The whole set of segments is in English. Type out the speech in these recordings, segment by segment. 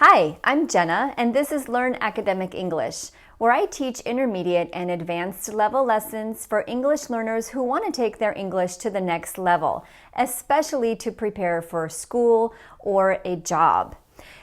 Hi, I'm Jenna, and this is Learn Academic English, where I teach intermediate and advanced level lessons for English learners who want to take their English to the next level, especially to prepare for school or a job.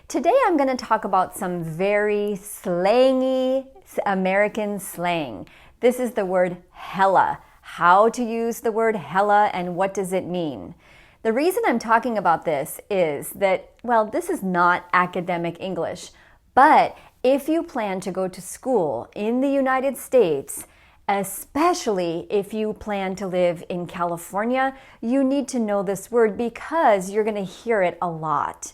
Today I'm going to talk about some very slangy American slang. This is the word hella. How to use the word hella and what does it mean? The reason I'm talking about this is that, well, this is not academic English, but if you plan to go to school in the United States, especially if you plan to live in California, you need to know this word because you're going to hear it a lot.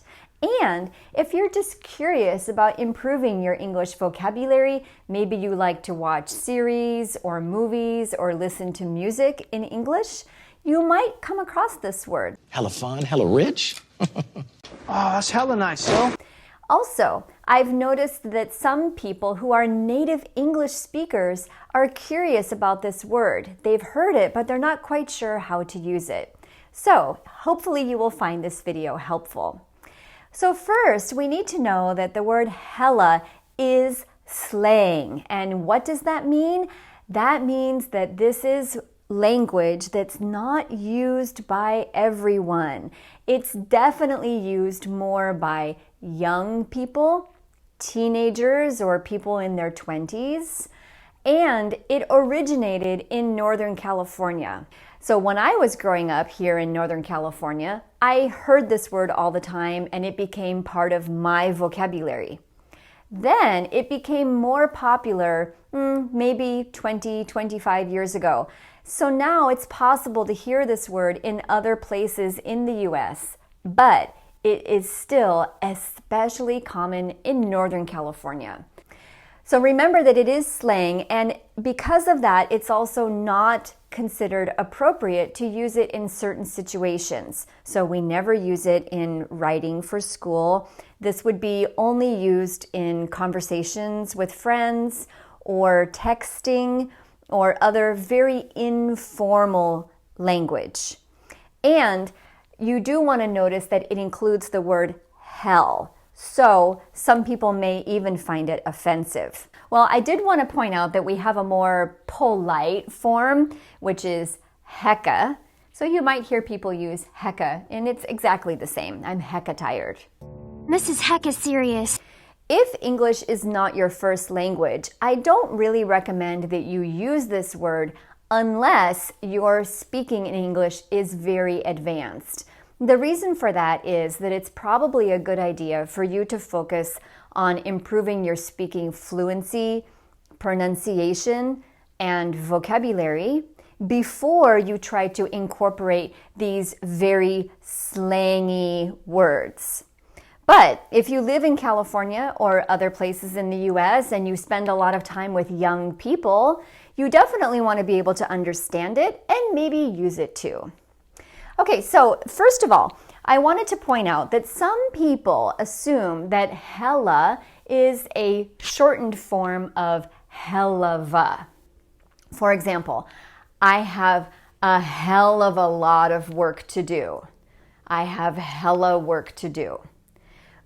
And if you're just curious about improving your English vocabulary, maybe you like to watch series or movies or listen to music in English, you might come across this word. Hella fun, hella rich. Oh, that's hella nice, yo. Also, I've noticed that some people who are native English speakers are curious about this word. They've heard it, but they're not quite sure how to use it. So, hopefully you will find this video helpful. So first, we need to know that the word hella is slang. And what does that mean? That means that this is language that's not used by everyone. It's definitely used more by young people, teenagers, or people in their 20s, and it originated in Northern California. So when I was growing up here in Northern California, I heard this word all the time and it became part of my vocabulary. Then it became more popular maybe 25 years ago. So now it's possible to hear this word in other places in the US, but it is still especially common in Northern California. So remember that it is slang, and because of that, it's also not considered appropriate to use it in certain situations. So we never use it in writing for school. This would be only used in conversations with friends or texting or other very informal language. And you do want to notice that it includes the word hell. So some people may even find it offensive. Well, I did want to point out that we have a more polite form, which is hecka. So you might hear people use hecka, and it's exactly the same. I'm hecka tired. This is hecka serious. If English is not your first language, I don't really recommend that you use this word unless your speaking in English is very advanced. The reason for that is that it's probably a good idea for you to focus on improving your speaking fluency, pronunciation, and vocabulary before you try to incorporate these very slangy words. But if you live in California or other places in the US and you spend a lot of time with young people, you definitely want to be able to understand it and maybe use it too. Okay, so first of all, I wanted to point out that some people assume that hella is a shortened form of hellava. For example, I have a hell of a lot of work to do. I have hella work to do.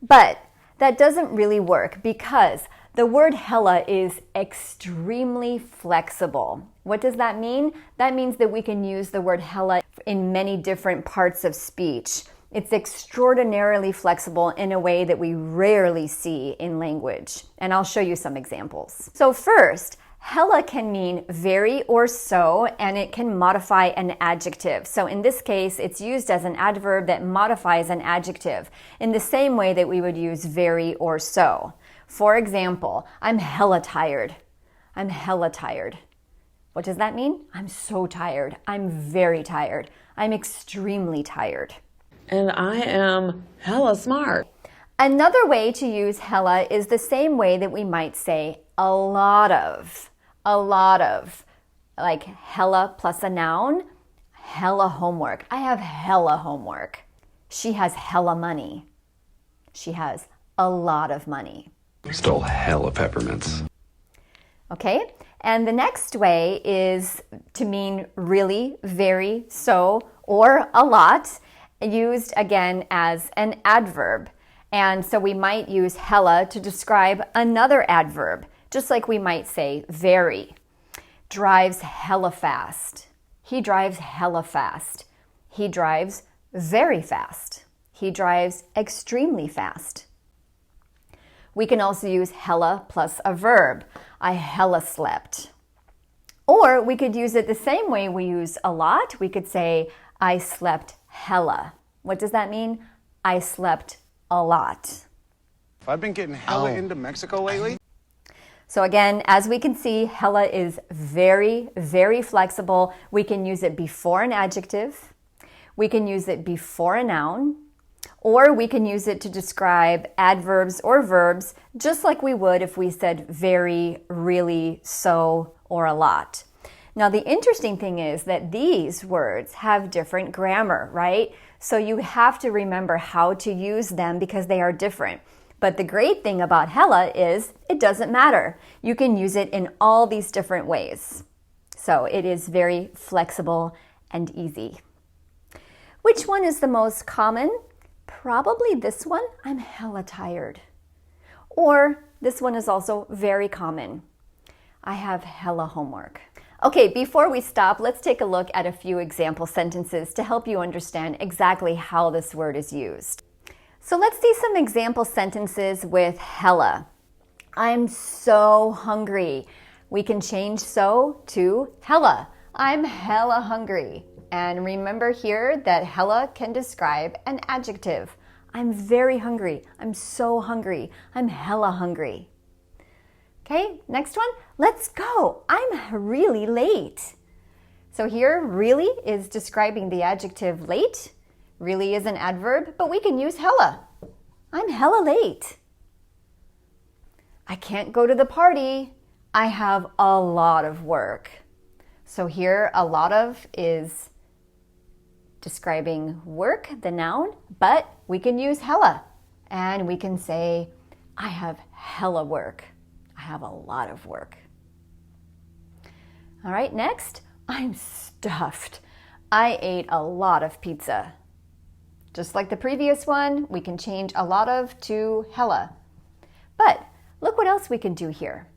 But that doesn't really work because the word hella is extremely flexible. What does that mean? That means that we can use the word hella in many different parts of speech. It's extraordinarily flexible in a way that we rarely see in language. And I'll show you some examples. So first, hella can mean very or so, and it can modify an adjective. So in this case, it's used as an adverb that modifies an adjective in the same way that we would use very or so. For example, I'm hella tired. I'm hella tired. What does that mean? I'm so tired. I'm very tired. I'm extremely tired. And I am hella smart. Another way to use hella is the same way that we might say a lot of. A lot of, like hella plus a noun, hella homework. I have hella homework. She has hella money. She has a lot of money. Stole hella peppermints. Okay, and the next way is to mean really, very, so, or a lot, used again as an adverb. And so we might use hella to describe another adverb, just like we might say very. Drives hella fast. He drives hella fast. He drives very fast. He drives extremely fast. We can also use hella plus a verb. I hella slept. Or we could use it the same way we use a lot. We could say, I slept hella. What does that mean? I slept a lot. I've been getting hella into Mexico lately. So again, as we can see, hella is very, very flexible. We can use it before an adjective. We can use it before a noun. Or we can use it to describe adverbs or verbs, just like we would if we said very, really, so, or a lot. Now, the interesting thing is that these words have different grammar, right? So you have to remember how to use them because they are different. But the great thing about hella is it doesn't matter. You can use it in all these different ways. So it is very flexible and easy. Which one is the most common? Probably this one. I'm hella tired. Or this one is also very common. I have hella homework. Okay, before we stop, let's take a look at a few example sentences to help you understand exactly how this word is used. So let's see some example sentences with hella. I'm so hungry. We can change so to hella. I'm hella hungry. And remember here that hella can describe an adjective. I'm very hungry. I'm so hungry. I'm hella hungry. Okay, next one. Let's go. I'm really late. So here, really is describing the adjective late. Really is an adverb, but we can use hella. I'm hella late. I can't go to the party. I have a lot of work. So here, a lot of is describing work, the noun, but we can use hella. And we can say, I have hella work. I have a lot of work. All right, next, I'm stuffed. I ate a lot of pizza. Just like the previous one, we can change a lot of to hella. But look what else we can do here.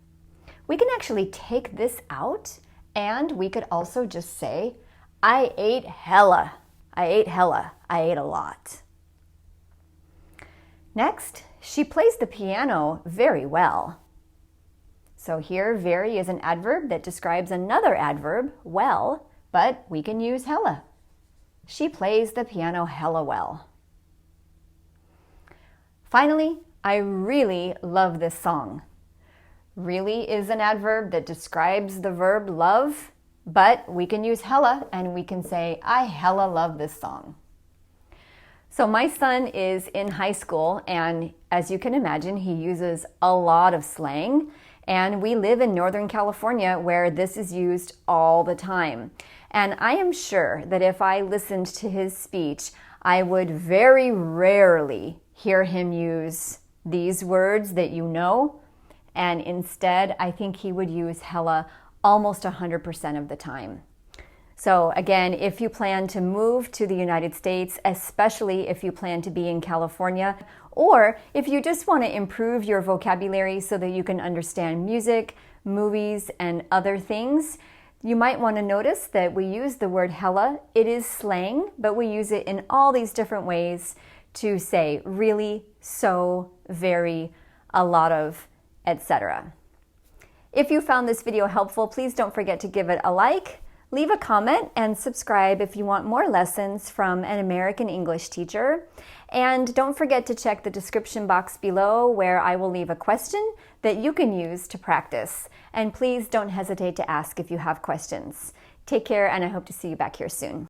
We can actually take this out and we could also just say, I ate hella. I ate hella. I ate a lot. Next, she plays the piano very well. So here, very is an adverb that describes another adverb, well, but we can use hella. She plays the piano hella well. Finally, I really love this song. Really is an adverb that describes the verb love, but we can use hella and we can say, I hella love this song. So my son is in high school and as you can imagine, he uses a lot of slang. And we live in Northern California where this is used all the time. And I am sure that if I listened to his speech, I would very rarely hear him use these words that you know. And instead, I think he would use hella almost 100% of the time. So again, if you plan to move to the United States, especially if you plan to be in California, or if you just want to improve your vocabulary so that you can understand music, movies, and other things, you might want to notice that we use the word hella. It is slang, but we use it in all these different ways to say really, so, very, a lot of, etc. If you found this video helpful, please don't forget to give it a like. Leave a comment and subscribe if you want more lessons from an American English teacher. And don't forget to check the description box below where I will leave a question that you can use to practice. And please don't hesitate to ask if you have questions. Take care and I hope to see you back here soon.